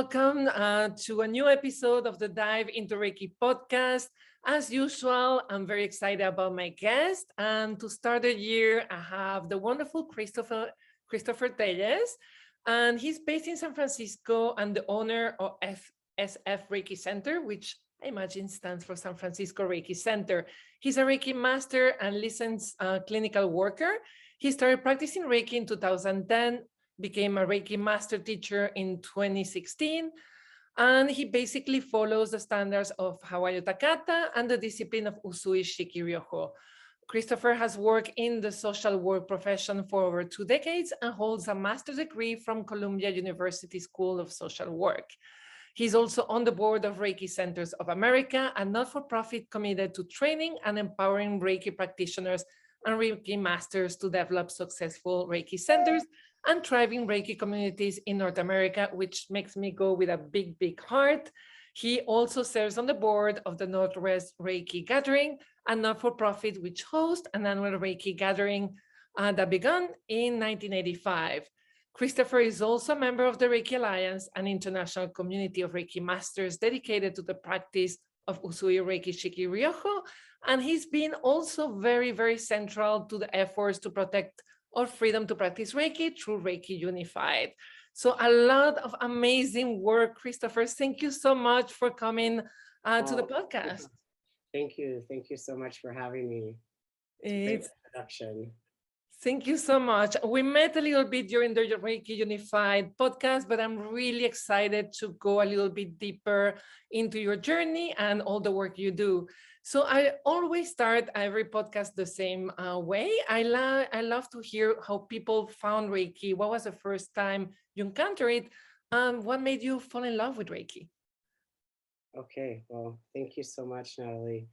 welcome to a new episode of the Dive Into Reiki podcast. As usual, I'm very excited about my guest. And to start the year, I have the wonderful Christoper Tellez. And he's based in San Francisco and the owner of SF Reiki Center, which I imagine stands for San Francisco Reiki Center. He's a Reiki Master and licensed clinical worker. He started practicing Reiki in 2010, became a Reiki Master teacher in 2016, and he basically follows the standards of Hawayo Takata and the discipline of Usui Shiki Ryoho. Christoper has worked in the social work profession for over 2 decades and holds a master's degree from Columbia University School of Social Work. He's also on the board of Reiki Centers of America, a not-for-profit committed to training and empowering Reiki practitioners and Reiki Masters to develop successful Reiki centers and thriving Reiki communities in North America, which makes me go with a big, big heart. He also serves on the board of the Northwest Reiki Gathering, a not-for-profit which hosts an annual Reiki gathering that began in 1985. Christoper is also a member of the Reiki Alliance, an international community of Reiki Masters dedicated to the practice of Usui Shiki Ryoho, and he's been also very, very central to the efforts to protect our freedom to practice Reiki through Reiki Unified. So a lot of amazing work, Christoper. Thank you so much for coming to the podcast. Thank you. Thank you so much for having me. It's introduction. Thank you so much. We met a little bit during the Reiki Unified podcast, but I'm really excited to go a little bit deeper into your journey and all the work you do. So I always start every podcast the same way. I love to hear how people found Reiki. What was the first time you encountered it? What made you fall in love with Reiki? Okay, well, thank you so much, Natalie.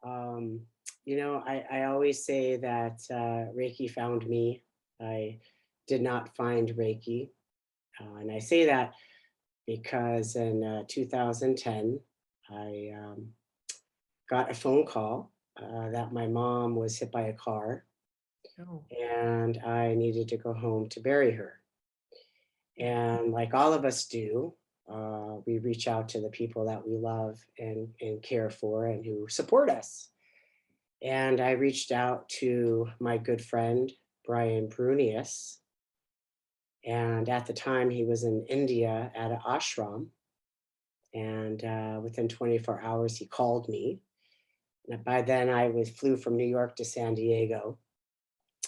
I always say that Reiki found me. I did not find Reiki. And I say that because in 2010, I got a phone call that my mom was hit by a car and I needed to go home to bury her. And like all of us do, we reach out to the people that we love and care for and who support us. And I reached out to my good friend, Brian Brunius. And at the time he was in India at an ashram. And within 24 hours, he called me. And by then I flew from New York to San Diego.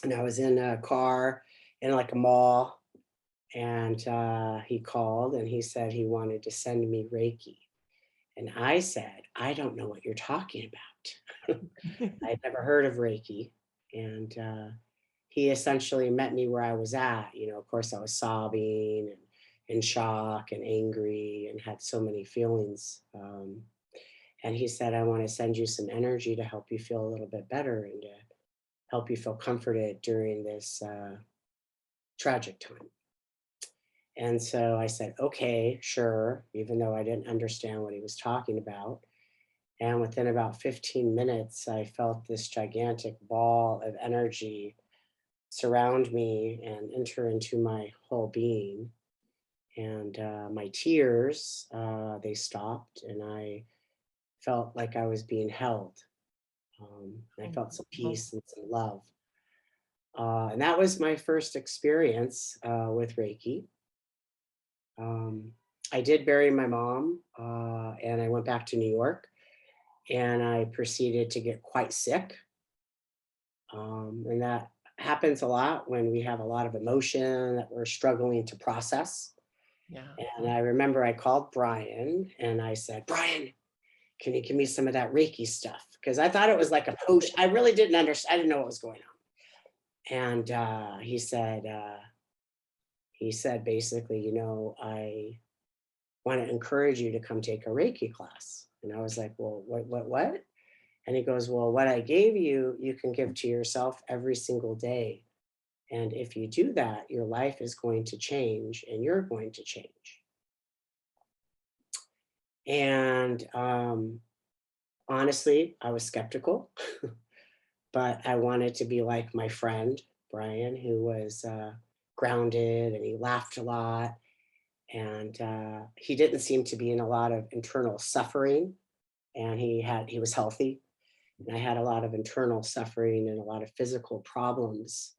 And I was in a car in like a mall. And he called and he said he wanted to send me Reiki. And I said, I don't know what you're talking about. I'd never heard of Reiki. And he essentially met me where I was at. You know, of course, I was sobbing and in shock and angry and had so many feelings. And he said, I want to send you some energy to help you feel a little bit better and to help you feel comforted during this tragic time. And so I said, okay, sure, even though I didn't understand what he was talking about. And within about 15 minutes, I felt this gigantic ball of energy surround me and enter into my whole being. And my tears, they stopped and I felt like I was being held. I felt some peace and some love. And that was my first experience with Reiki. I did bury my mom and I went back to New York and I proceeded to get quite sick. And that happens a lot when we have a lot of emotion that we're struggling to process. Yeah. And I remember I called Brian and I said, Brian, can you give me some of that Reiki stuff? Because I thought it was like a potion. I really didn't understand. I didn't know what was going on. And he said basically, you know, I want to encourage you to come take a Reiki class. And I was like, well, what? And he goes, well, what I gave you, you can give to yourself every single day. And if you do that, your life is going to change and you're going to change. And honestly, I was skeptical, but I wanted to be like my friend, Brian, who was grounded and he laughed a lot. And he didn't seem to be in a lot of internal suffering, and he was healthy. And I had a lot of internal suffering and a lot of physical problems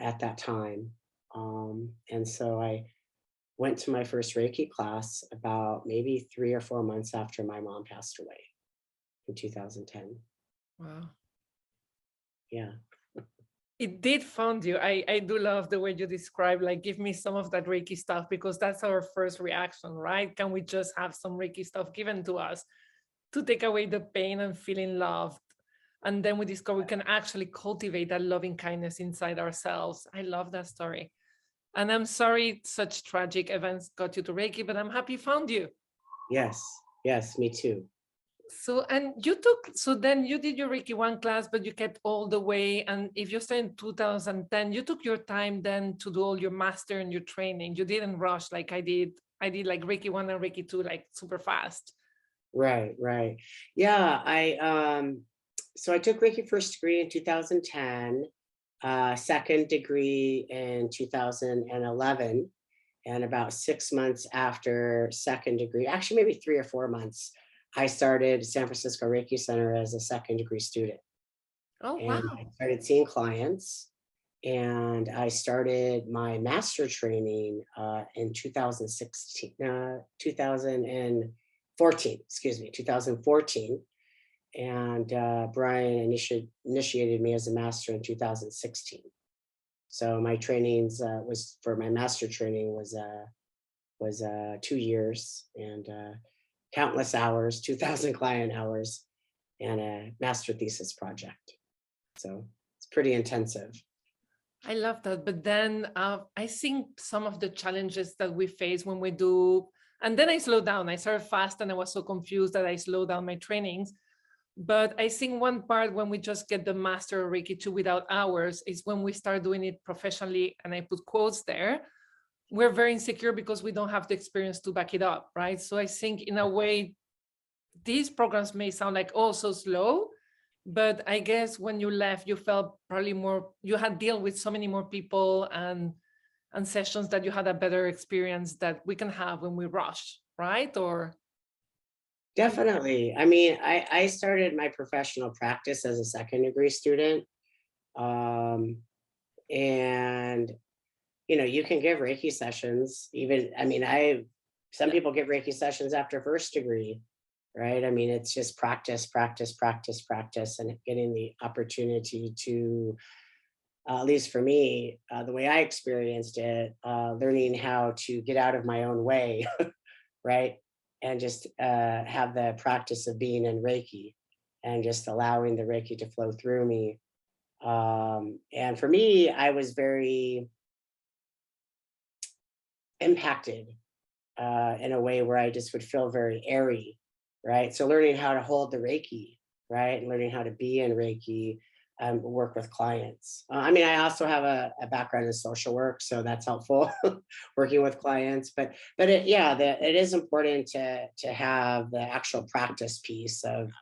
at that time. And so I went to my first Reiki class about maybe 3 or 4 months after my mom passed away in 2010. Wow. Yeah. It did found you. I do love the way you describe, like, give me some of that Reiki stuff, because that's our first reaction, right? Can we just have some Reiki stuff given to us to take away the pain and feeling loved? And then we discover we can actually cultivate that loving kindness inside ourselves. I love that story. And I'm sorry such tragic events got you to Reiki, but I'm happy found you. Yes. Yes, me too. So, and you took, so then you did your Reiki 1 class, but you kept all the way. And if you started in 2010, you took your time then to do all your master and your training. You didn't rush like I did. I did like Reiki 1 and Reiki 2, like super fast. Right, right. Yeah, so I took Reiki first degree in 2010, second degree in 2011, and about 6 months after second degree, actually maybe 3 or 4 months, I started San Francisco Reiki Center as a second degree student. Oh, And I wow. started seeing clients, and I started my master training in 2014, excuse me, 2014. And Brian initiated me as a master in 2016. So my trainings was for my master training was 2 years and countless hours, 2,000 client hours, and a master thesis project. So it's pretty intensive. I love that. But then I think some of the challenges that we face when we do, and then I slowed down. I started fast and I was so confused that I slowed down my trainings. But I think one part when we just get the master of Reiki 2 without hours is when we start doing it professionally, and I put quotes there. We're very insecure because we don't have the experience to back it up, right? So I think in a way, these programs may sound like, oh, so slow, but I guess when you left, you felt probably more, you had dealt with so many more people and sessions that you had a better experience that we can have when we rush, right? Or Definitely. I mean, I started my professional practice as a second degree student. Um, and, you can give Reiki sessions, even, I mean, some people give Reiki sessions after first degree, right? I mean, it's just practice, practice, practice, practice, and getting the opportunity to, at least for me, the way I experienced it, learning how to get out of my own way, right? And just have the practice of being in Reiki and just allowing the Reiki to flow through me. And for me, I was very impacted in a way where I just would feel very airy, right? So learning how to hold the Reiki, right? And learning how to be in Reiki, work with clients. I mean, I also have a background in social work, so that's helpful working with clients. But it is important to have the actual practice piece of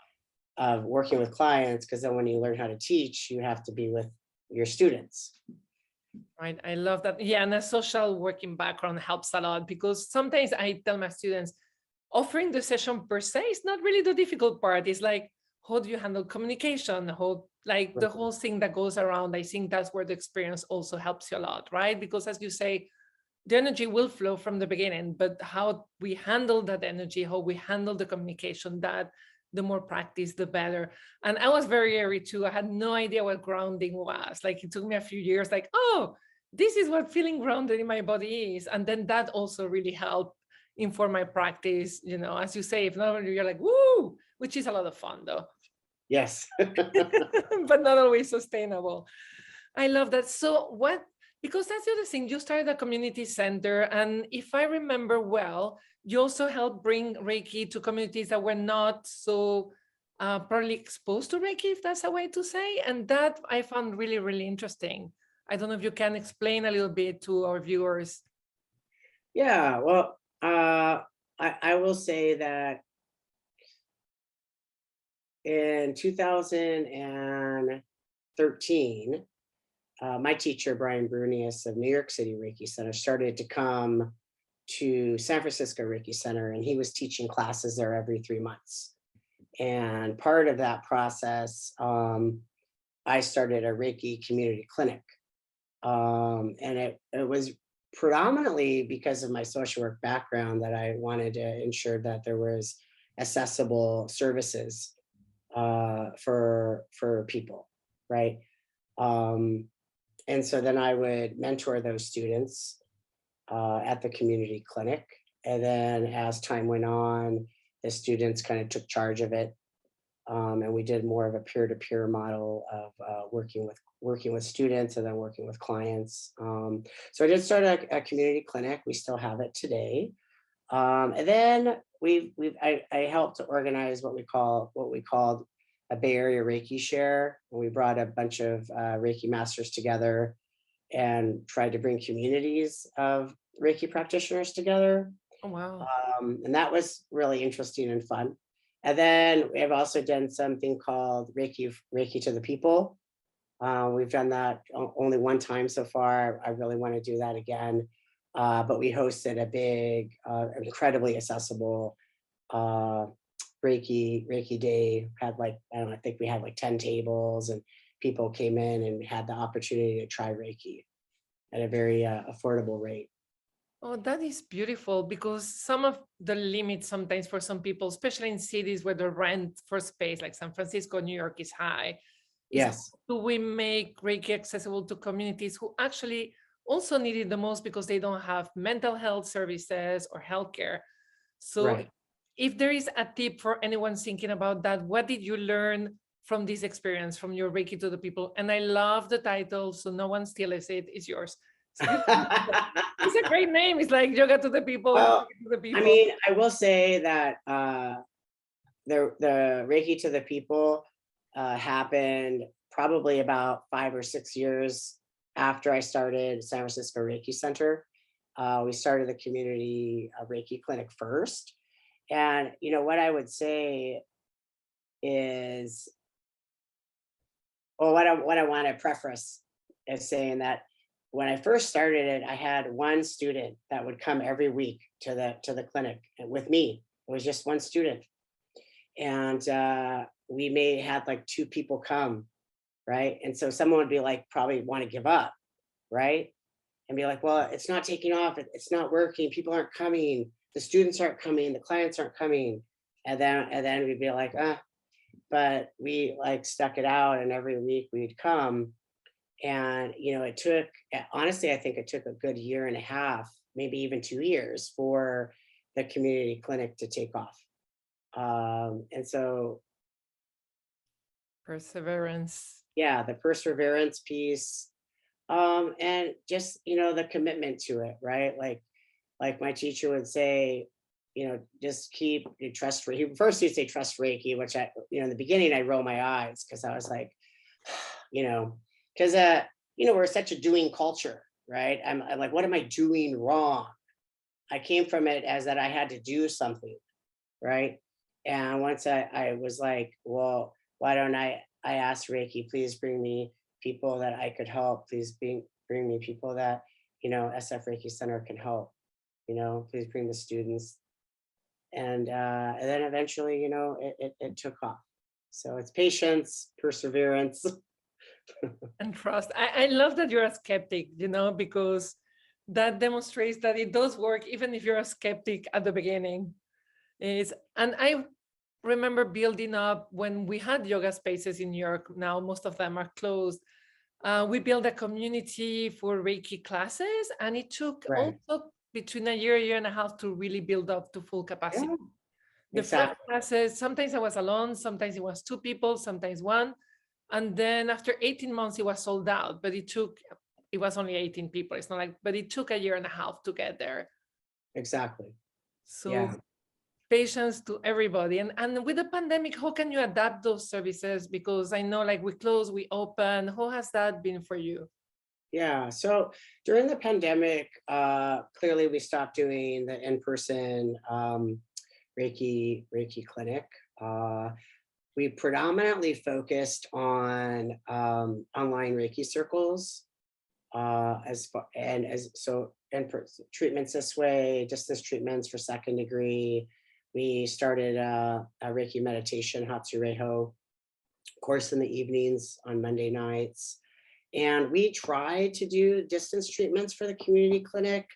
working with clients, because then when you learn how to teach, you have to be with your students. right, I love that. Yeah, and a social working background helps a lot, because sometimes I tell my students, offering the session per se is not really the difficult part. It's like, how do you handle communication? How, like the whole thing that goes around. I think that's where the experience also helps you a lot, right? Because as you say, the energy will flow from the beginning, but how we handle that energy, how we handle the communication, that the more practice, the better. And I was very airy too. I had no idea what grounding was. Like it took me a few years, like, oh, this is what feeling grounded in my body is. And then that also really helped inform my practice. As you say, if not, you're like, woo, which is a lot of fun though. Yes. But not always sustainable. I love that. So because that's the other thing, you started a community center. And if I remember well, you also helped bring Reiki to communities that were not so probably exposed to Reiki, if that's a way to say. And that I found really, really interesting. I don't know if you can explain a little bit to our viewers. Yeah, well, I will say that in 2013, my teacher, Brian Brunius of New York City Reiki Center, started to come to San Francisco Reiki Center, and he was teaching classes there every 3 months. And part of that process, I started a Reiki community clinic. And it was predominantly because of my social work background that I wanted to ensure that there was accessible services for people, right? And so then I would mentor those students at the community clinic. And then as time went on, the students kind of took charge of it. And we did more of a peer-to-peer model of working with students and then working with clients. So I did start a community clinic. We still have it today. And then I helped to organize what we called a Bay Area Reiki Share. And we brought a bunch of Reiki Masters together and tried to bring communities of Reiki practitioners together. Oh, wow. And that was really interesting and fun. And then we have also done something called Reiki to the People. We've done that only one time so far. I really want to do that again. But we hosted a big, incredibly accessible Reiki day. Had I think we had 10 tables, and people came in and had the opportunity to try Reiki at a very affordable rate. Oh, that is beautiful, because some of the limits sometimes for some people, especially in cities where the rent for space like San Francisco, New York is high, is how Yes. do we make Reiki accessible to communities who actually also need it the most because they don't have mental health services or healthcare. So Right. if there is a tip for anyone thinking about that, what did you learn from this experience, from your Reiki to the People? And I love the title, so no one steals it, it's yours. It's a great name. It's like yoga to the people, Well, Reiki to the I people. mean, I will say that the Reiki to the People happened probably about 5 or 6 years after I started San Francisco Reiki Center. We started the community Reiki clinic first. And, what I would say is, well, what I want to preface is saying that when I first started it, I had one student that would come every week to the clinic with me. It was just one student. And we had 2 people come, right? And so someone would be probably want to give up, right? And be like, well, it's not taking off, it's not working, people aren't coming, the students aren't coming, the clients aren't coming. And then we'd be like, but we stuck it out, and every week we'd come. And it took, honestly, I think it took a good 1.5 years, maybe even 2 years, for the community clinic to take off. And so, Perseverance. yeah, the perseverance piece, and just the commitment to it, right? Like my teacher would say, just trust Reiki. First he'd say trust Reiki, which in the beginning I roll my eyes because I was like, because we're such a doing culture, right? I'm like, what am I doing wrong? I came from it as that I had to do something, right? And once I was like, well, why don't I asked Reiki, please bring me people that I could help. Please bring me people that, SF Reiki Center can help. Please bring the students. And then eventually, it took off. So it's patience, perseverance. And trust. I love that you're a skeptic, because that demonstrates that it does work, even if you're a skeptic at the beginning. And I remember building up when we had yoga spaces in New York. Now most of them are closed. We built a community for Reiki classes, and it took Right. also between a year and a half to really build up to full capacity. Yeah, The first exactly. classes, sometimes I was alone, sometimes it was 2 people, sometimes 1. And then after 18 months, it was sold out, but it was only 18 people. It's not but it took a year and a half to get there. Exactly. So Yeah. patience to everybody. And with the pandemic, how can you adapt those services? Because I know we close, we open. How has that been for you? Yeah. So during the pandemic, clearly we stopped doing the in-person Reiki clinic. We predominantly focused on online Reiki circles. So treatments this way, distance treatments for second degree. We started a Reiki meditation, Usui Ryoho, course in the evenings on Monday nights. And we tried to do distance treatments for the community clinic.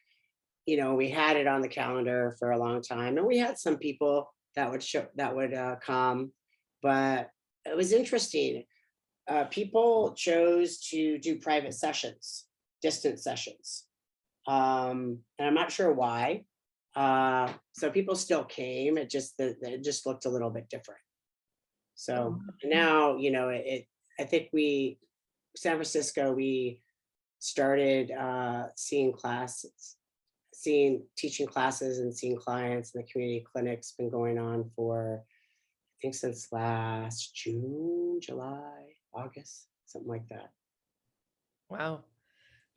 You know, we had it on the calendar for a long time, and we had some people that would come, but it was interesting. People chose to do private sessions, distance sessions, and I'm not sure why. So people still came. It just looked a little bit different. So now, you know, I think San Francisco, we started teaching classes and seeing clients in the community clinics. Been going on for, I think, since last June, July, August, something like that. Wow.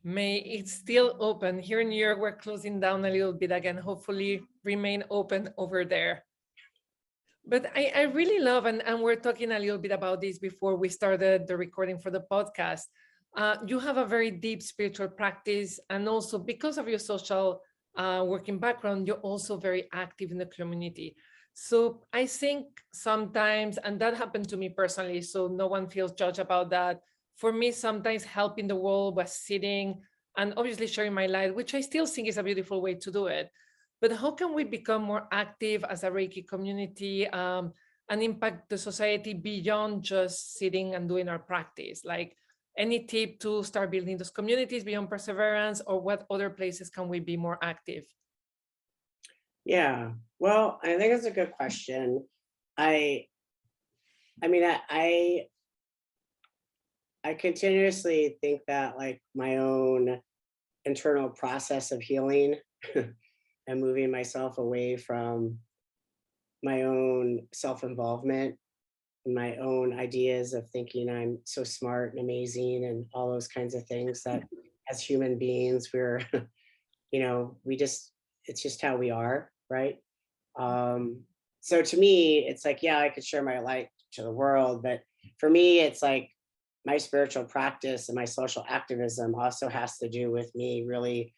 May it's still open. Here in New York, we're closing down a little bit again, hopefully remain open over there. But I really love, and we're talking a little bit about this before we started the recording for the podcast. You have a very deep spiritual practice, and also because of your social working background, you're also very active in the community. So I think sometimes, and that happened to me personally, so no one feels judged about that. For me, sometimes helping the world was sitting and obviously sharing my light, which I still think is a beautiful way to do it. But how can we become more active as a Reiki community and impact the society beyond just sitting and doing our practice? Like, any tip to start building those communities beyond perseverance, or what other places can we be more active? Yeah, well, I think that's a good question. I mean, I continuously think that, like, my own internal process of healing and moving myself away from my own self-involvement, my own ideas of thinking I'm so smart and amazing and all those kinds of things, that as human beings, we're, you know, it's just how we are, right? So to me, it's like, yeah, I could share my light to the world, but for me, it's like my spiritual practice and my social activism also has to do with me really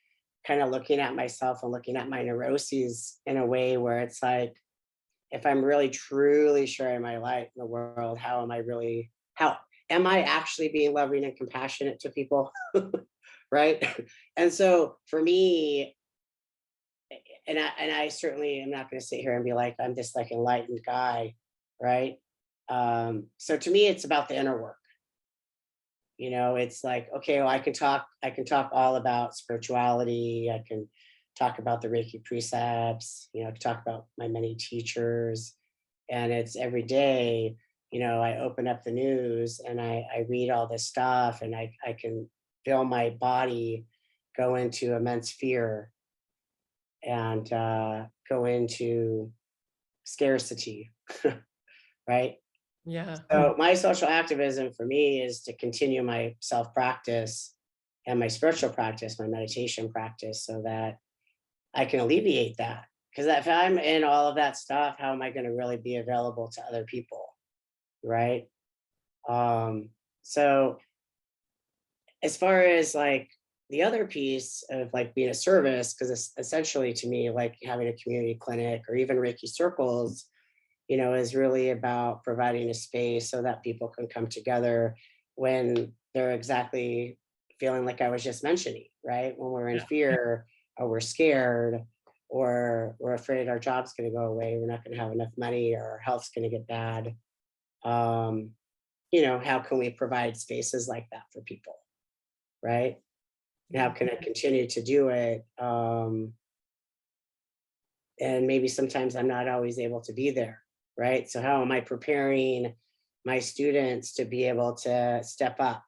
kind of looking at myself and looking at my neuroses in a way where it's like, if I'm really truly sharing my light in the world, how am I actually being loving and compassionate to people? Right. And so for me, and I certainly am not going to sit here and be like, I'm this like enlightened guy. Right. So to me, it's about the inner work. You know, it's like, okay, well, I can talk all about spirituality. I can talk about the Reiki precepts, you know, I can talk about my many teachers. And it's every day, you know, I open up the news and I read all this stuff, and I can feel my body go into immense fear and go into scarcity, right? Yeah. So my social activism for me is to continue my self practice and my spiritual practice, my meditation practice, so that I can alleviate that. Because if I'm in all of that stuff, how am I going to really be available to other people? Right. So as far as like the other piece of like being a service, because it's essentially to me, like having a community clinic or even Reiki circles, you know, is really about providing a space so that people can come together when they're exactly feeling like I was just mentioning, right? When we're in fear, or we're scared, or we're afraid our job's going to go away, we're not going to have enough money, or our health's going to get bad. You know, how can we provide spaces like that for people, right? And how can I continue to do it? And maybe sometimes I'm not always able to be there, right? So how am I preparing my students to be able to step up,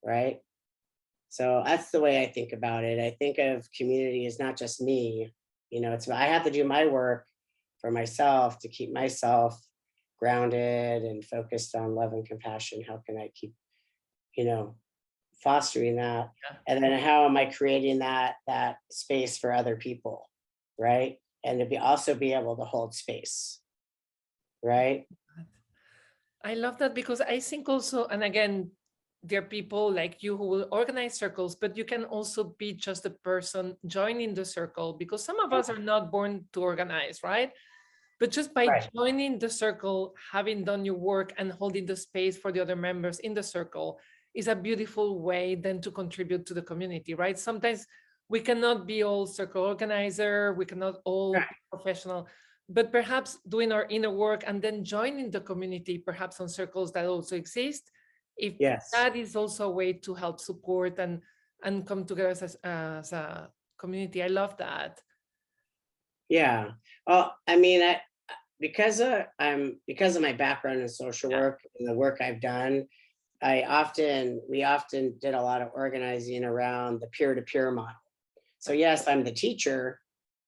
right? So that's the way I think about it. I think of community as not just me, you know, I have to do my work for myself to keep myself grounded and focused on love and compassion. How can I keep, you know, fostering that? And then how am I creating that space for other people, right? And to also be able to hold space, right? I love that, because I think also, and again, there are people like you who will organize circles, but you can also be just a person joining the circle, because some of us are not born to organize, right? But just by Right. joining the circle, having done your work and holding the space for the other members in the circle is a beautiful way then to contribute to the community, right? Sometimes we cannot be all circle organizer, we cannot all Right. be professional, but perhaps doing our inner work and then joining the community, perhaps on circles that also exist, if Yes. that is also a way to help support and come together as a community. I love that. Yeah. Well, I mean, because of my background in social Yeah. work and the work I've done, we often did a lot of organizing around the peer-to-peer model. So yes, I'm the teacher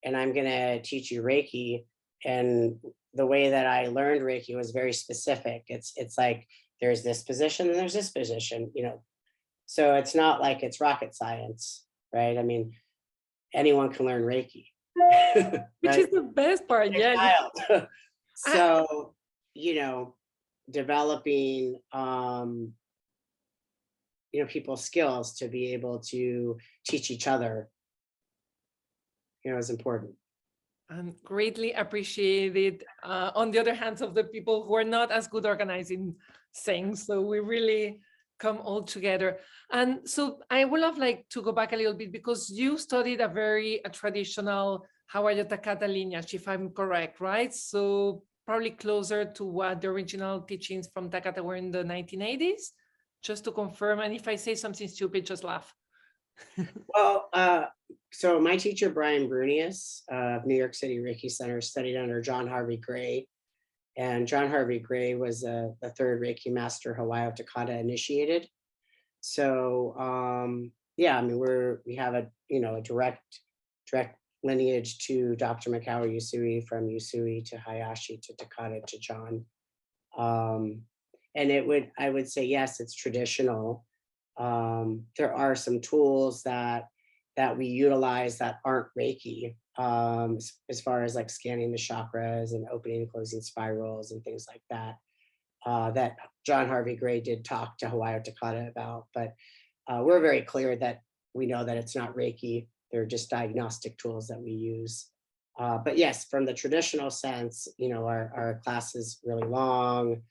and I'm going to teach you Reiki. And the way that I learned Reiki was very specific. It's like there's this position and there's this position, you know. So it's not like it's rocket science, right? I mean, anyone can learn Reiki, Which right? is the best part. A Yeah. child. I, So, you know, developing people's skills to be able to teach each other, is important. and greatly appreciated on the other hands of the people who are not as good organizing things. So we really come all together. And so I would love like to go back a little bit, because you studied a traditional Hawaii Takata lineage, if I'm correct, right? So probably closer to what the original teachings from Takata were in the 1980s, just to confirm. And if I say something stupid, just laugh. Well, so my teacher, Brian Brunius of New York City Reiki Center, studied under John Harvey Gray. And John Harvey Gray was the third Reiki Master Hawaii Takata initiated. So yeah, I mean, we have a direct lineage to Dr. Mikawa Usui, from Usui to Hayashi to Takata to John. And I would say, yes, it's traditional. There are some tools that we utilize that aren't Reiki, as far as like scanning the chakras and opening and closing spirals and things like that. That John Harvey Gray did talk to Hawaii Takata about, but we're very clear that we know that it's not Reiki. They're just diagnostic tools that we use. But yes, from the traditional sense, our class is really long.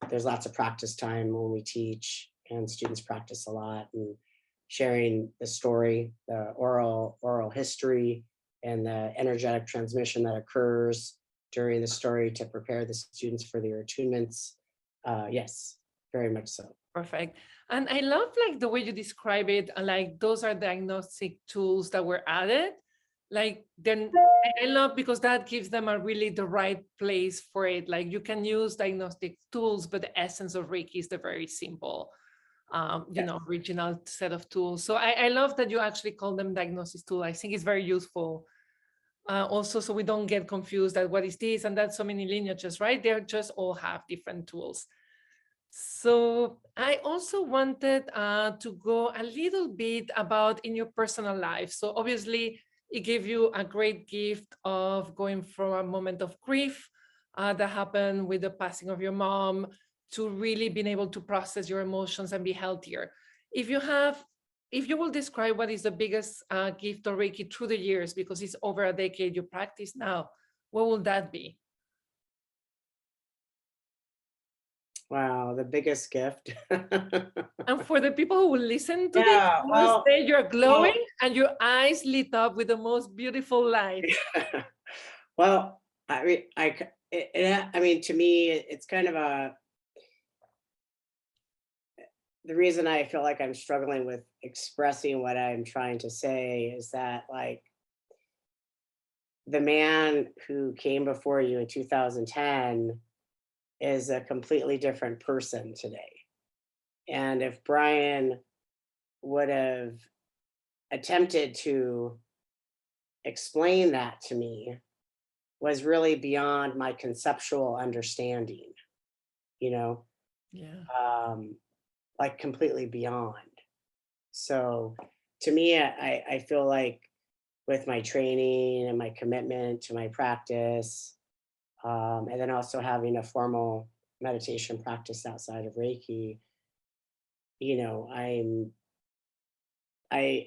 There's lots of practice time when we teach, and students practice a lot and sharing the story, the oral history, and the energetic transmission that occurs during the story to prepare the students for their attunements. Yes, very much so. Perfect. And I love like the way you describe it, like those are diagnostic tools that were added. Like then I love, because that gives them a really the right place for it. Like you can use diagnostic tools, but the essence of Reiki is the very simple, Yes. original set of tools. So I love that you actually call them diagnosis tool. I think it's very useful. Also, so we don't get confused that what is this and that's so many lineages, right? They're just all have different tools. So I also wanted to go a little bit about in your personal life. So obviously it gave you a great gift of going from a moment of grief that happened with the passing of your mom to really being able to process your emotions and be healthier. If you will describe what is the biggest gift of Reiki through the years, because it's over a decade you practice now, what will that be? Wow, the biggest gift. And for the people who will listen to this, Yeah, I will well, say you're well, glowing and your eyes lit up with the most beautiful light. well, I mean, I mean, to me, it's kind of the reason I feel like I'm struggling with expressing what I'm trying to say is that, like, the man who came before you in 2010 is a completely different person today. And if Brian would have attempted to explain that to me, was really beyond my conceptual understanding, you know, Yeah. um, like completely beyond. So to me, I feel like with my training and my commitment to my practice, and then also having a formal meditation practice outside of Reiki, I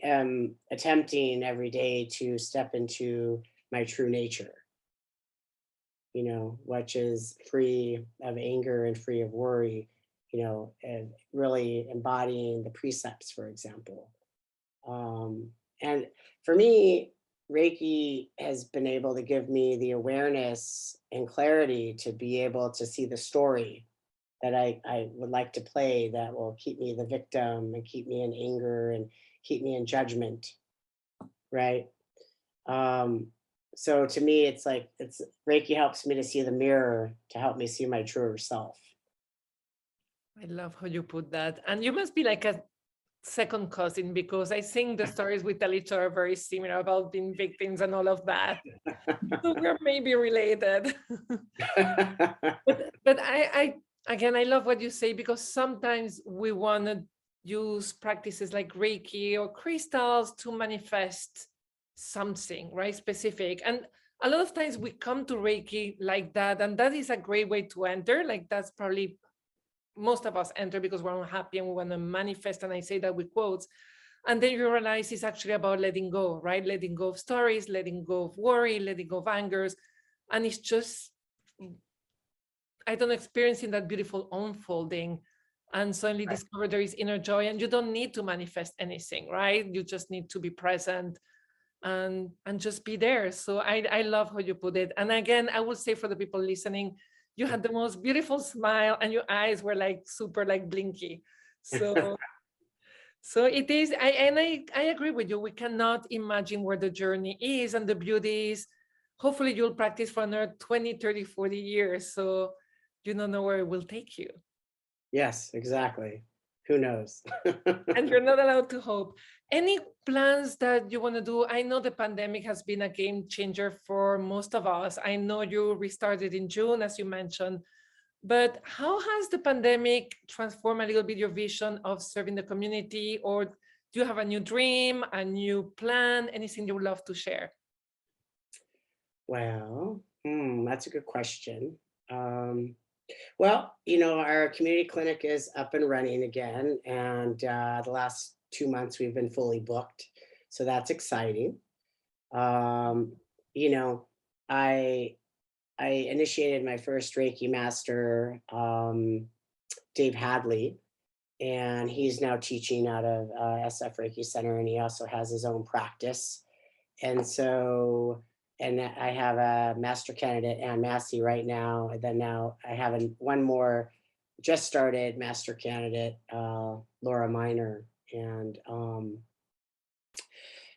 am attempting every day to step into my true nature, which is free of anger and free of worry, and really embodying the precepts, for example. And for me, Reiki has been able to give me the awareness and clarity to be able to see the story that I would like to play that will keep me the victim and keep me in anger and keep me in judgment, right? Um, so to me, it's Reiki helps me to see the mirror to help me see my truer self. I love how you put that. And you must be like a second cousin, because I think the stories we tell each other are very similar about being victims and all of that. So we're maybe related. But again, I love what you say, because sometimes we want to use practices like Reiki or crystals to manifest something, right? Specific. And a lot of times we come to Reiki like that, and that is a great way to enter. Like that's probably most of us enter because we're unhappy and we want to manifest. And I say that with quotes. And then you realize it's actually about letting go, right? Letting go of stories, letting go of worry, letting go of angers. And it's just, I don't know, experiencing that beautiful unfolding and suddenly Right. discover there is inner joy, and you don't need to manifest anything, right? You just need to be present and just be there. So I love how you put it. And again, I would say for the people listening, you had the most beautiful smile and your eyes were like super like blinky. So it is, I agree with you. We cannot imagine where the journey is, and the beauty is hopefully you'll practice for another 20, 30, 40 years. So you don't know where it will take you. Yes, exactly. Who knows? And you're not allowed to hope. Any plans that you want to do? I know the pandemic has been a game changer for most of us. I know you restarted in June, as you mentioned, but how has the pandemic transformed a little bit your vision of serving the community? Or do you have a new dream, a new plan, anything you would love to share? Well, that's a good question. Um, Well, our community clinic is up and running again, and the last 2 months we've been fully booked, so that's exciting. Um, you know, I I initiated my first Reiki master, Dave Hadley, and he's now teaching out of SF Reiki Center, and he also has his own practice. And so, and I have a master candidate, Ann Massey, right now. And then now I have one more just started master candidate, Laura Miner. And,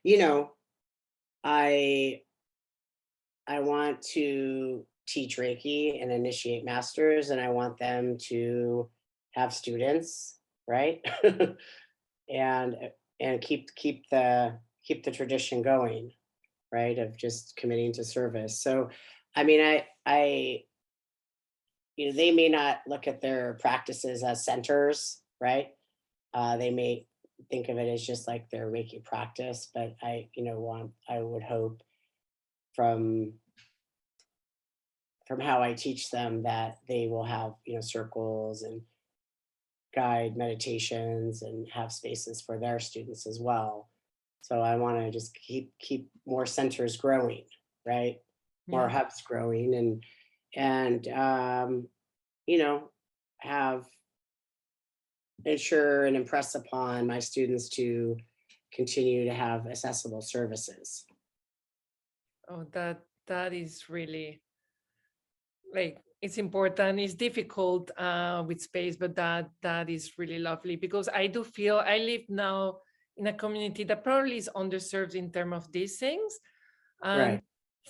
you know, I, I want to teach Reiki and initiate masters, and I want them to have students, right? and, and keep the tradition going, right, of just committing to service. So I mean, I they may not look at their practices as centers, right? They may think of it as just like their Reiki practice, but I would hope from how I teach them that they will have, circles and guide meditations and have spaces for their students as well. So I want to just keep more centers growing, right? More Yeah. hubs growing, and you know have ensure and impress upon my students to continue to have accessible services. Oh, that is really like, it's important. It's difficult with space, but that is really lovely, because I do feel I live now in a community that probably is underserved in terms of these things, and Right.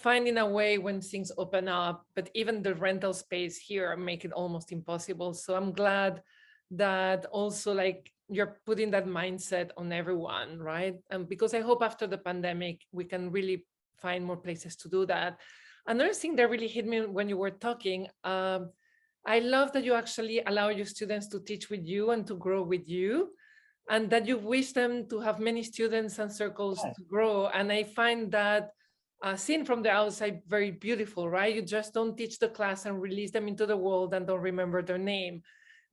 finding a way when things open up. But even the rental space here make it almost impossible. So I'm glad that also like you're putting that mindset on everyone, right? And because I hope after the pandemic we can really find more places to do that. Another thing that really hit me when you were talking, I love that you actually allow your students to teach with you and to grow with you, and that you wish them to have many students and circles Yeah. to grow. And I find that seen from the outside very beautiful, right? You just don't teach the class and release them into the world and don't remember their name.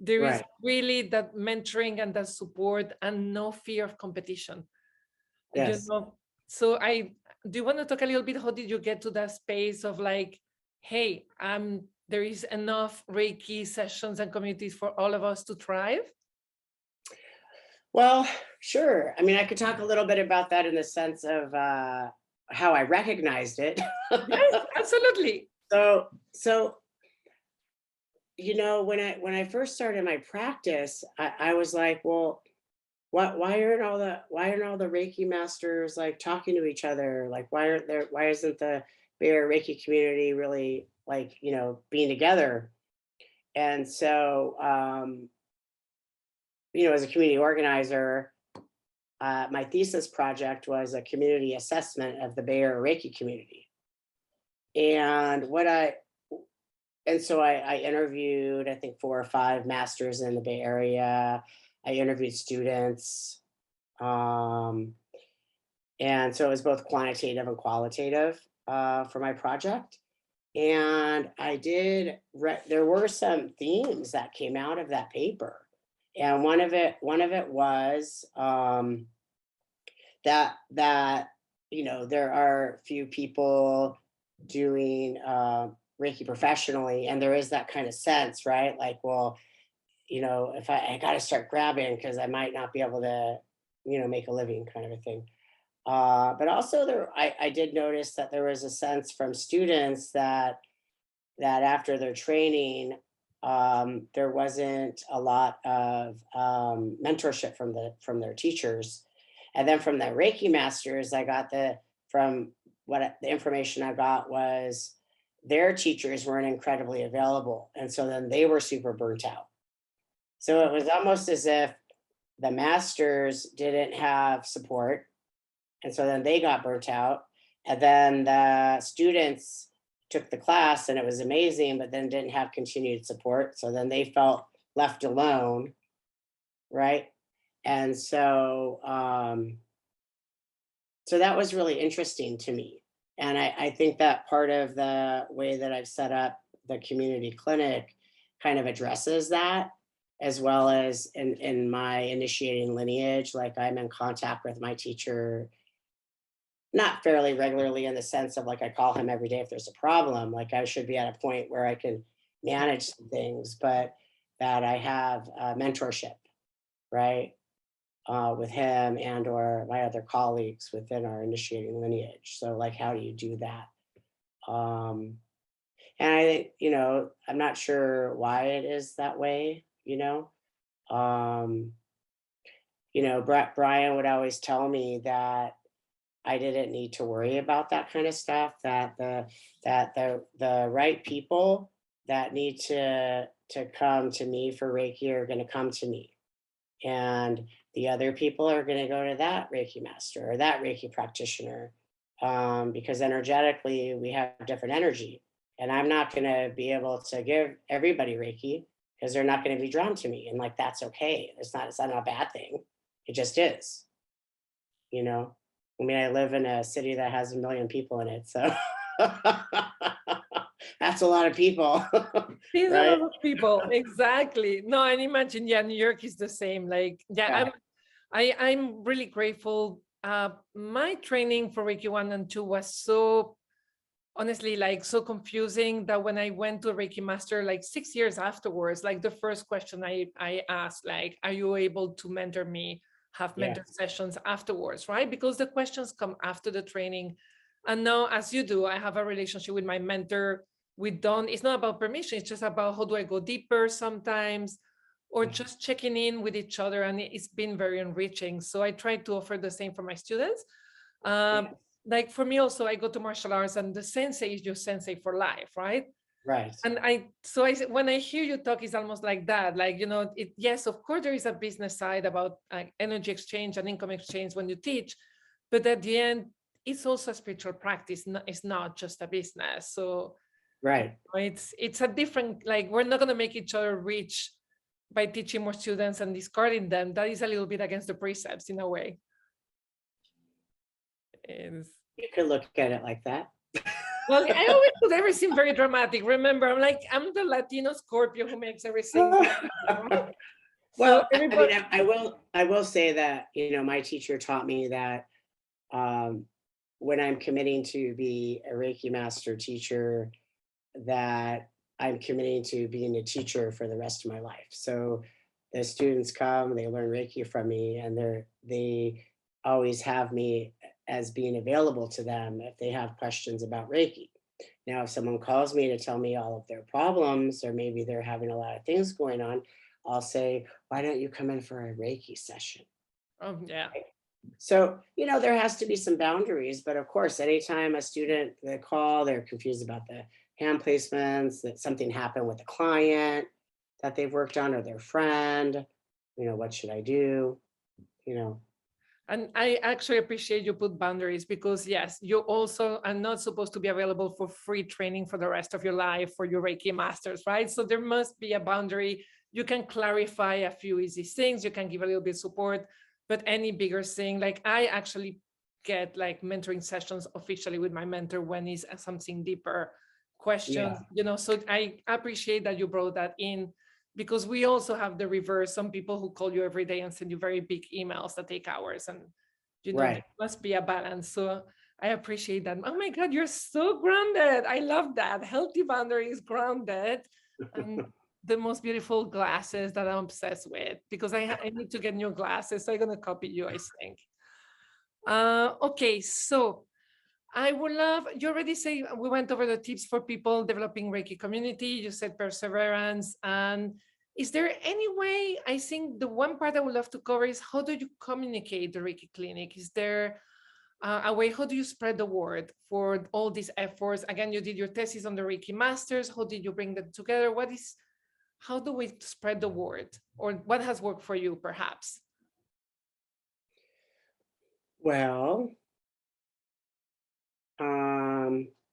There is Right. really that mentoring and that support and no fear of competition. You Yes. know, so I do you want to talk a little bit, how did you get to that space of like, hey, there is enough Reiki sessions and communities for all of us to thrive? Well, sure. I mean, I could talk a little bit about that in the sense of how I recognized it. Yes, absolutely. So when I first started my practice, I was like, well, why aren't all the Reiki masters like talking to each other? Like, why isn't the Bay Area Reiki community really like, being together? And so, as a community organizer, my thesis project was a community assessment of the Bay Area Reiki community. And so I interviewed, I think, 4 or 5 masters in the Bay Area. I interviewed students. Um, and so it was both quantitative and qualitative for my project. And there were some themes that came out of that paper. And one of it was that there are few people doing Reiki professionally, and there is that kind of sense, right? Like, well, if I got to start grabbing because I might not be able to, make a living, kind of a thing. But also I did notice that there was a sense from students that after their training, there wasn't a lot of mentorship from their teachers. And then from the Reiki masters, the information I got was their teachers weren't incredibly available. And so then they were super burnt out. So it was almost as if the masters didn't have support. And so then they got burnt out. And then the students took the class and it was amazing, but then didn't have continued support. So then they felt left alone. Right. And so that was really interesting to me. And I think that part of the way that I've set up the community clinic kind of addresses that, as well as in my initiating lineage. Like, I'm in contact with my teacher, not fairly regularly, in the sense of like I call him every day if there's a problem. Like, I should be at a point where I can manage some things, but that I have mentorship, right? With him and or my other colleagues within our initiating lineage. So like, how do you do that? And I think, I'm not sure why it is that way, um, Brian would always tell me that I didn't need to worry about that kind of stuff, that the right people that need to come to me for Reiki are going to come to me. And the other people are going to go to that Reiki master or that Reiki practitioner, because energetically we have different energy. And I'm not going to be able to give everybody Reiki because they're not going to be drawn to me. And like, that's okay. It's not a bad thing. It just is, I mean, I live in a city that has 1 million people in it. So that's a lot of people. These are a Right. lot of people, exactly. No, and imagine, yeah, New York is the same. Like, yeah, Right. I'm really grateful. My training for Reiki 1 and 2 was so, honestly, like, so confusing that when I went to a Reiki master, like 6 years afterwards, like the first question I asked, like, are you able to mentor me, have Yeah. mentor sessions afterwards, right? Because the questions come after the training. And now, as you do, I have a relationship with my mentor. It's not about permission, it's just about how do I go deeper sometimes, or just checking in with each other. And it's been very enriching. So I try to offer the same for my students. Yeah. Like, for me also, I go to martial arts and the sensei is your sensei for life, right? Right. And when I hear you talk, it's almost like that. Like, yes, of course, there is a business side about energy exchange and income exchange when you teach, but at the end, it's also a spiritual practice. It's not just a business. So Right. it's a different, like, we're not going to make each other rich by teaching more students and discarding them. That is a little bit against the precepts in a way. You could look at it like that. Well, I always put everything very dramatic. Remember, I'm the Latino Scorpio who makes everything. So Well, I mean, everybody, I will say that, my teacher taught me that um, when I'm committing to be a Reiki master teacher, that I'm committing to being a teacher for the rest of my life. So the students come, they learn Reiki from me, and they always have me as being available to them if they have questions about Reiki. Now, if someone calls me to tell me all of their problems, or maybe they're having a lot of things going on, I'll say, why don't you come in for a Reiki session? oh yeah. So, there has to be some boundaries, but of course, anytime a student they call, they're confused about the hand placements, that something happened with a client that they've worked on or their friend, what should I do? You know, And I actually appreciate you put boundaries because yes, you also are not supposed to be available for free training for the rest of your life for your Reiki masters, right? So there must be a boundary. You can clarify a few easy things, you can give a little bit of support, but any bigger thing, like I actually get like mentoring sessions officially with my mentor when it's something deeper questions, yeah, so I appreciate that you brought that in because we also have the reverse, some people who call you every day and send you very big emails that take hours, and there right. must be a balance. So I appreciate that. Oh my god, you're so grounded. I love that. Healthy boundaries, grounded, and the most beautiful glasses that I'm obsessed with because I need to get new glasses, so I'm gonna copy you, I think. Okay, so I would love, you already say we went over the tips for people developing Reiki community. You said perseverance. And is there any way, I think the one part I would love to cover is how do you communicate the Reiki clinic? Is there a way, how do you spread the word for all these efforts? Again, you did your thesis on the Reiki Masters. How did you bring them together? How do we spread the word? Or what has worked for you, perhaps? Well,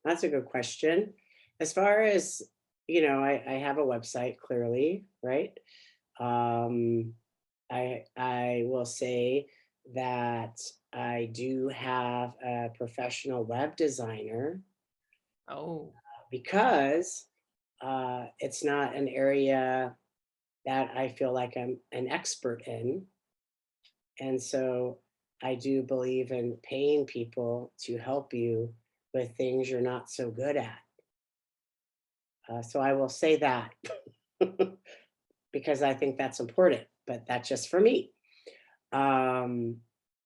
that's a good question. As far as, I have a website clearly, right? Um, I will say that I do have a professional web designer Oh, because it's not an area that I feel like I'm an expert in. And so I do believe in paying people to help you with things you're not so good at. So I will say that because I think that's important, but that's just for me. Um,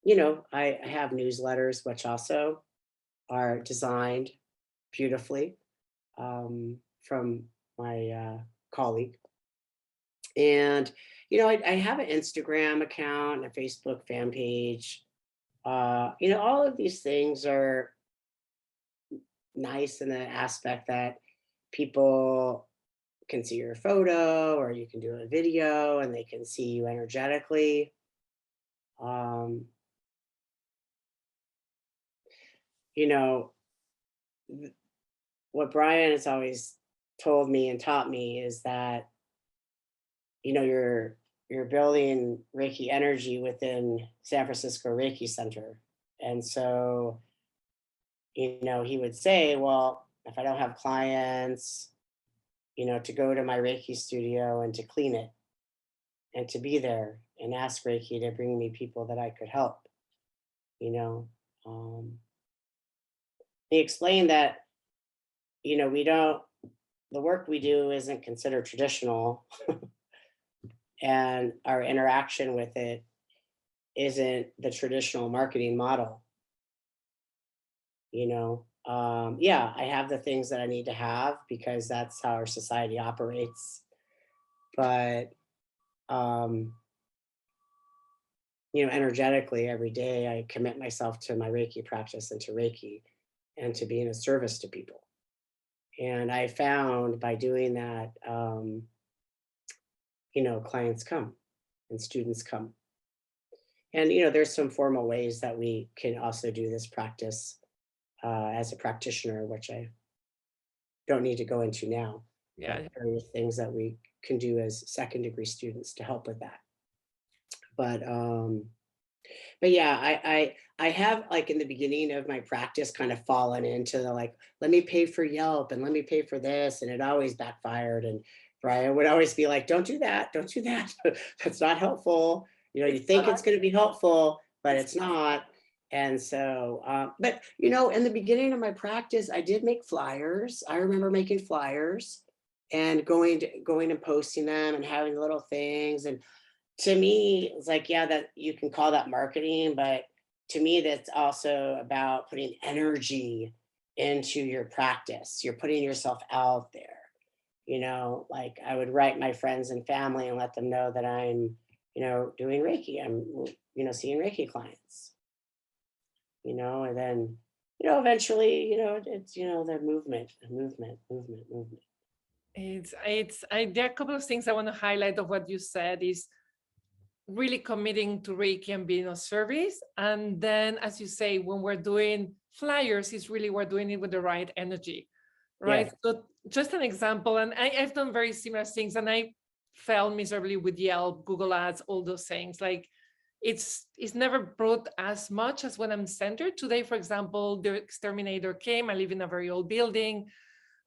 I have newsletters, which also are designed beautifully from my colleague. And, I have an Instagram account, a Facebook fan page. All of these things are nice in the aspect that people can see your photo or you can do a video and they can see you energetically. Um, you know, th- what Brian has always told me and taught me is that, you're building Reiki energy within San Francisco Reiki Center. And so, he would say, well, if I don't have clients, to go to my Reiki studio and to clean it and to be there and ask Reiki to bring me people that I could help, you know. Um, he explained that, we don't, the work we do isn't considered traditional and our interaction with it isn't the traditional marketing model, yeah, I have the things that I need to have because that's how our society operates. But um, energetically every day I commit myself to my Reiki practice and to Reiki and to being a service to people. And I found by doing that, clients come and students come. And, there's some formal ways that we can also do this practice as a practitioner, which I don't need to go into now, but yeah. various things that we can do as second degree students to help with that. But But yeah, I have, like, in the beginning of my practice, kind of fallen into the, like, let me pay for Yelp and let me pay for this, and it always backfired. And Brian would always be like, don't do that, don't do that. That's not helpful. You It's think not, it's going to be helpful, but it's it's not. And so, but in the beginning of my practice, I did make flyers. I remember making flyers and going and posting them and having little things. And to me, it's like, yeah, that you can call that marketing, but to me, that's also about putting energy into your practice. You're putting yourself out there. Like, I would write my friends and family and let them know that I'm, doing Reiki. I'm, seeing Reiki clients, and then, eventually, it's, the movement. there are a couple of things I want to highlight of what you said is really committing to Reiki and being of service. And then, as you say, when we're doing flyers, it's really we're doing it with the right energy, right? Yeah, So just an example, and I've done very similar things, and I failed miserably with Yelp, Google Ads, all those things. Like it's never brought as much as when I'm centered. Today, for example, the exterminator came. I live in a very old building.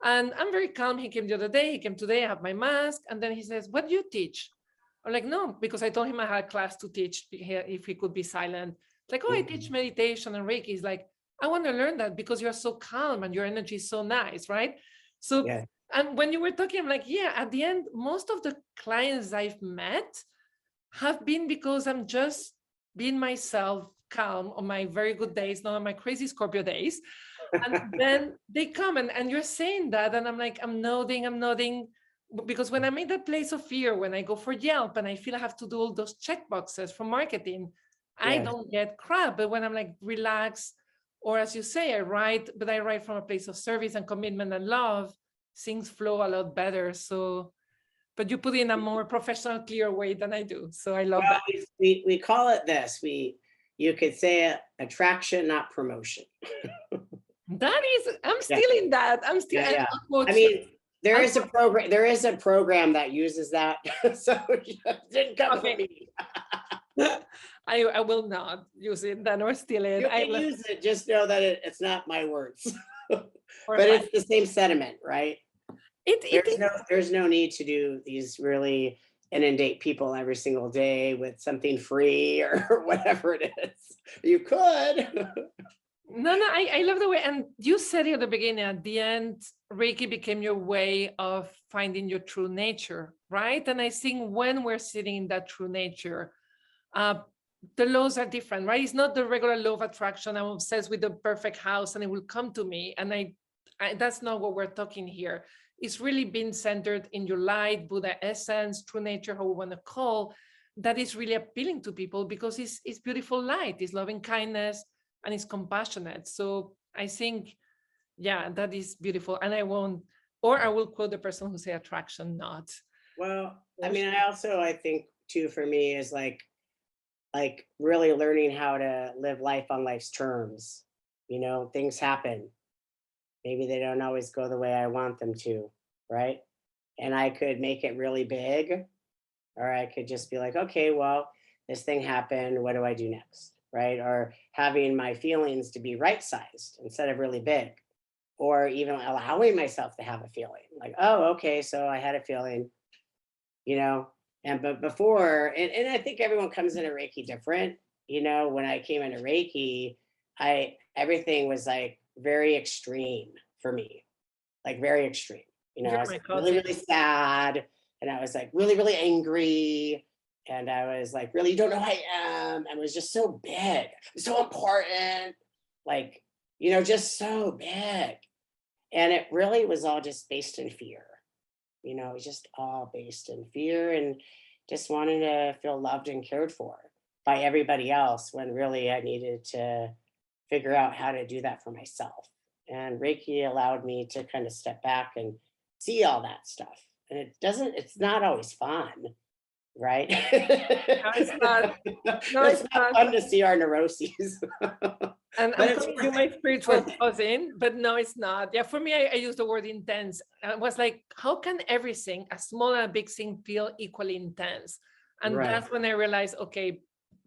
And I'm very calm. He came the other day. He came today. I have my mask. And then he says, "What do you teach?" I'm like, "No," because I told him I had a class to teach if he could be silent. It's like, "Oh, I teach mhm, meditation and Reiki." He's like, "I want to learn that because you're so calm and your energy is so nice," right? So, yeah, and when you were talking, I'm like, yeah, at the end, most of the clients I've met have been because I'm just being myself, calm on my very good days, not on my crazy Scorpio days. And then they come and you're saying that, and I'm like, I'm nodding, because when I'm in that place of fear, when I go for Yelp and I feel I have to do all those check boxes for marketing, I yeah. don't get crap. But when I'm like relaxed, or as you say, I write, but I write from a place of service and commitment and love, things flow a lot better. So, but you put it in a more professional, clear way than I do. So I love Well, that. we call it this. You could say it, attraction, not promotion. That is, I'm Yeah, still in that. I'm still, yeah, yeah. I'll I quote you. mean, there I'll is a program. There is a program that uses that. So it didn't come from Okay. me. I will not use it then or steal it. You I can will. use it. Just know that it's not my words. But Perfect. it's the same sentiment, right? It is. There's no need to do these really inundate people every single day with something free or whatever it is. You could. No, no, I love the way. And you said it at the beginning, at the end, Reiki became your way of finding your true nature, right? And I think when we're sitting in that true nature, uh, the laws are different, right? It's not the regular law of attraction. I'm obsessed with the perfect house and it will come to me. And that's not what we're talking here. It's really being centered in your light, Buddha essence, true nature, how we want to call, that is really appealing to people because it's beautiful light, it's loving kindness, and it's compassionate. So I think, yeah, that is beautiful. And I won't, or I will quote the person who say attraction, not Well, I force. mean, I think too, for me, is like really learning how to live life on life's terms. Things happen. Maybe they don't always go the way I want them to, right? And I could make it really big, or I could just be like, okay, well, this thing happened. What do I do next? Right? Or having my feelings to be right sized instead of really big, or even allowing myself to have a feeling like, oh, okay, so I had a feeling, you know. And but before, and I think everyone comes into Reiki different. When I came into Reiki, I everything was like very extreme for me, like very extreme. I You're was my like really, cousin. really sad, and I was like really, really angry, and I was like, really, you don't know who I am, and it was just so big, so important, like, just so big. And it really was all just based in fear. It was just all based in fear and just wanting to feel loved and cared for by everybody else, when really I needed to figure out how to do that for myself. And Reiki allowed me to kind of step back and see all that stuff. And it's not always fun, right? No, it's not. No, It's it's not not. fun to see our neuroses, And but I'm it's calling you worth it. my It's spiritual worth it. cousin, but no, it's not. Yeah, for me, I use the word intense. I was like, how can everything, a small and a big thing, feel equally intense? And Right. that's when I realized, okay,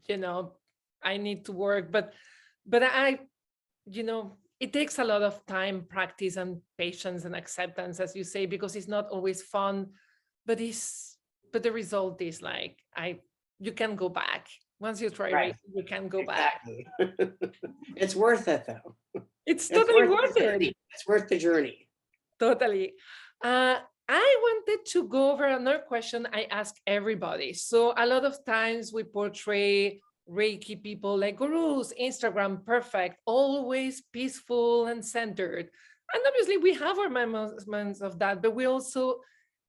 you know, I need to work, but you know, it takes a lot of time, practice, and patience and acceptance, as you say, because it's not always fun, but but the result is like you can go back. Once you try Right. Reiki, you can go back. Exactly. It's worth it though. It's It's totally worth worth the it. journey. It's worth the journey. Totally. I wanted to go over another question I ask everybody. So a lot of times we portray Reiki people like gurus, Instagram perfect, always peaceful and centered. And obviously we have our moments of that, but we also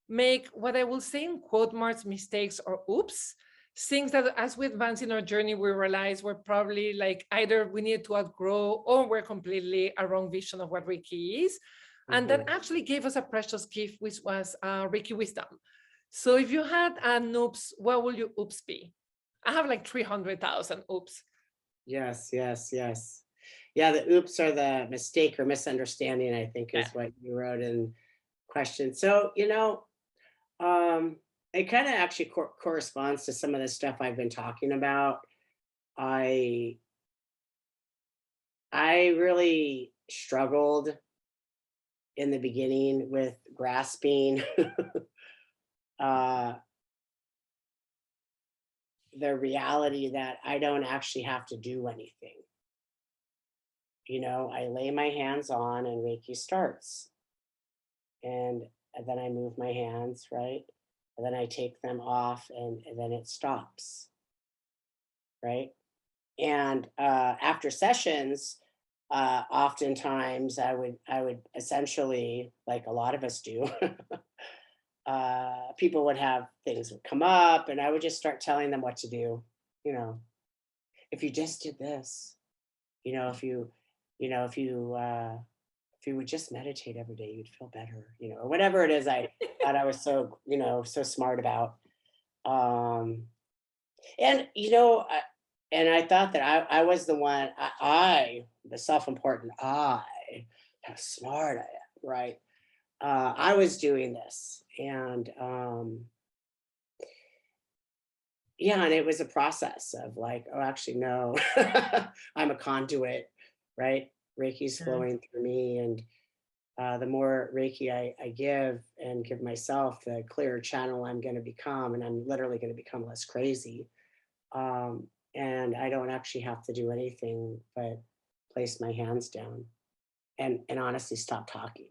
make what I will say in quote marks mistakes or oops, things that as we advance in our journey, we realize we're probably like either we need to outgrow or we're completely a wrong vision of what Reiki is. And that actually gave us a precious gift, which was Reiki wisdom. So if you had an oops, what will your oops be? I have like 300,000 oops. Yes, yes, yes. Yeah, the oops are the mistake or misunderstanding, I think Yeah. is what you wrote in question. So, it kind of actually corresponds to some of the stuff I've been talking about. I I really struggled in the beginning with grasping uh, the reality that I don't actually have to do anything. I lay my hands on and Reiki starts. And then I move my hands, right? And then I take them off and then it stops, right? And after sessions, oftentimes I would essentially, like a lot of us do, people would have things would come up, and I would just start telling them what to do. You know, if you just did this, if you would just meditate every day, you'd feel better. Or whatever it is. I thought I was so smart about. Um, and and I thought that I was the one. The self-important how smart I am, right? I was doing this, and yeah, and it was a process of like, oh, actually, no, I'm a conduit, right? Reiki's Yeah. flowing through me, and the more Reiki I give myself, the clearer channel I'm going to become, and I'm literally going to become less crazy. And I don't actually have to do anything but place my hands down and honestly stop talking.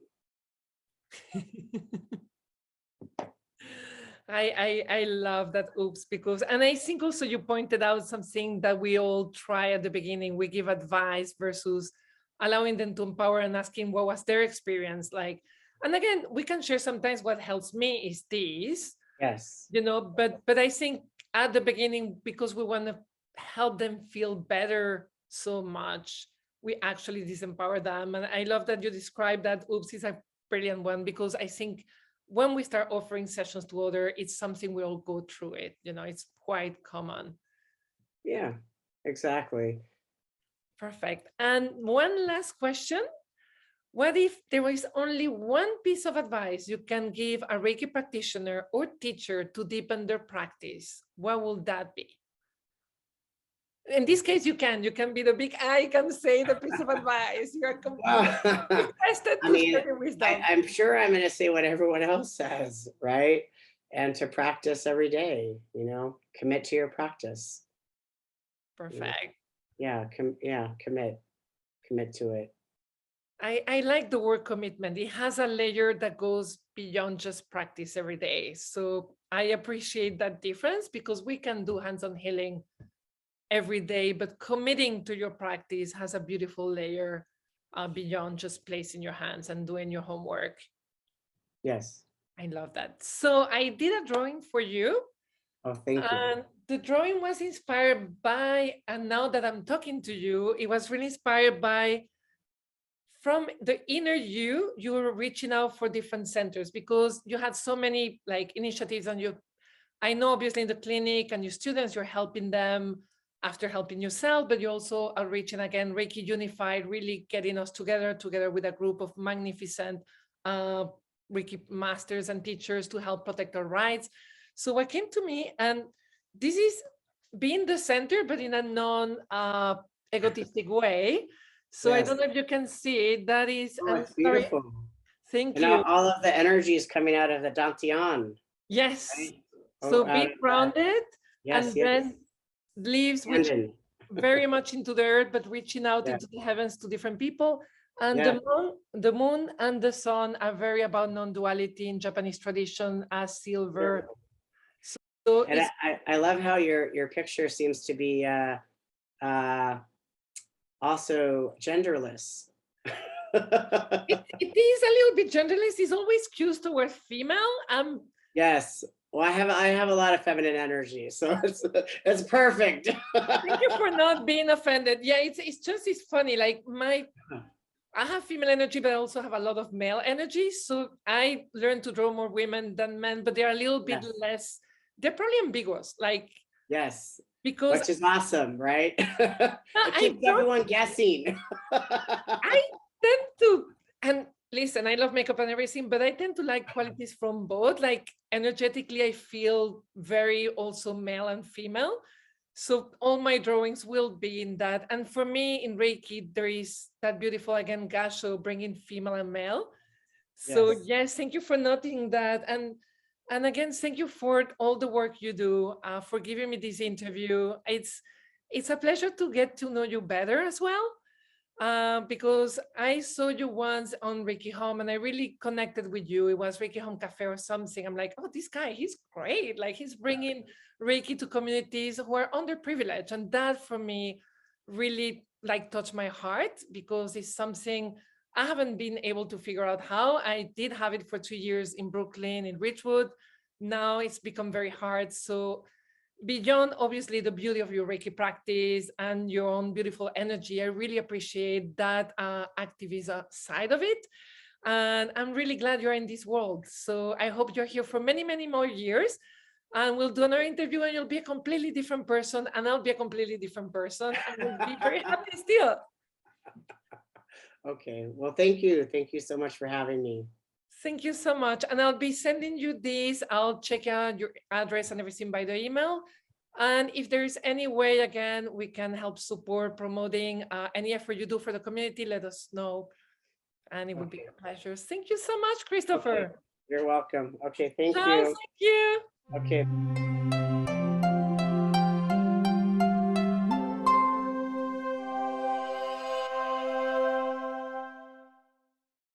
I love that oops because and I think also you pointed out something that we all try at the beginning. We give advice versus allowing them to empower and asking what was their experience like. And again, we can share sometimes what helps me is this, Yes. but I think at the beginning, because we want to help them feel better so much, we actually disempower them. And I love that you described that oops is a brilliant one because I think when we start offering sessions to other, it's something we all go through it. It's quite common. Yeah, exactly. Perfect. And one last question. What if there is only one piece of advice you can give a Reiki practitioner or teacher to deepen their practice? What would that be? In this case, you can be the big I can say the piece of advice. You are Well, tested I to mean, share your wisdom. I'm sure I'm going to say what everyone else says, right? And to practice every day, commit to your practice. You know, Perfect. yeah, commit to it. I like the word commitment. It has a layer that goes beyond just practice every day. So I appreciate that difference because we can do hands-on healing every day, but committing to your practice has a beautiful layer beyond just placing your hands and doing your homework. Yes. I love that. So I did a drawing for you, Oh, thank you. and the drawing was inspired by, and now that I'm talking to you, it was really inspired by from the inner you were reaching out for different centers because you had so many like initiatives and I know obviously in the clinic and your students, you're helping them after helping yourself, but you also are reaching again, Reiki Unified, really getting us together with a group of magnificent uh, Reiki masters and teachers to help protect our rights. So what came to me, and this is be in the center, but in a non-egotistic way. So I Yes. don't know if you can see it. That is, Oh, I'm it's sorry. beautiful. Thank And you. all of the energy is coming out of the dantian, Yes. right? So Out be of that. grounded, Yes, and yes. then leaves which Tandon. very much into the earth, but reaching out Yeah. into the heavens to different people. And Yeah. the moon and the sun are very about non-duality in Japanese tradition as silver. So And I love how your picture seems to be also genderless. it is a little bit genderless. It's always skewed towards female. Yes. Well, I have a lot of feminine energy, so it's perfect. Thank you for not being offended. Yeah, it's funny. Like I have female energy, but I also have a lot of male energy. So I learned to draw more women than men, but they're a little bit less. They're probably ambiguous. Like yes, because which is awesome, right? It I keeps don't. everyone guessing. I tend to, and listen, I love makeup and everything, but I tend to like qualities from both. Like energetically, I feel very also male and female. So all my drawings will be in that. And for me in Reiki, there is that beautiful, again, gasho, bringing female and male. So yes, thank you for noting that. And again, thank you for all the work you do, for giving me this interview. It's a pleasure to get to know you better as well. Because I saw you once on Reiki Home and I really connected with you. It was Reiki Home Cafe or something. I'm like, oh, this guy, he's great. Like he's bringing Reiki to communities who are underprivileged. And that for me really like touched my heart because it's something I haven't been able to figure out how. I did have it for 2 years in Brooklyn, in Ridgewood. Now it's become very hard. So beyond obviously the beauty of your Reiki practice and your own beautiful energy, I really appreciate that activism side of it. And I'm really glad you're in this world. So I hope you're here for many, many more years. And we'll do another interview and you'll be a completely different person and I'll be a completely different person and we'll be very happy still. Okay, well, thank you. Thank you so much for having me. Thank you so much. And I'll be sending you this. I'll check out your address and everything by the email. And if there's any way, again, we can help support promoting any effort you do for the community, let us know. And it would be a pleasure. Thank you so much, Christoper. Okay. You're welcome. Okay, thank Ciao, you. thank you. Okay.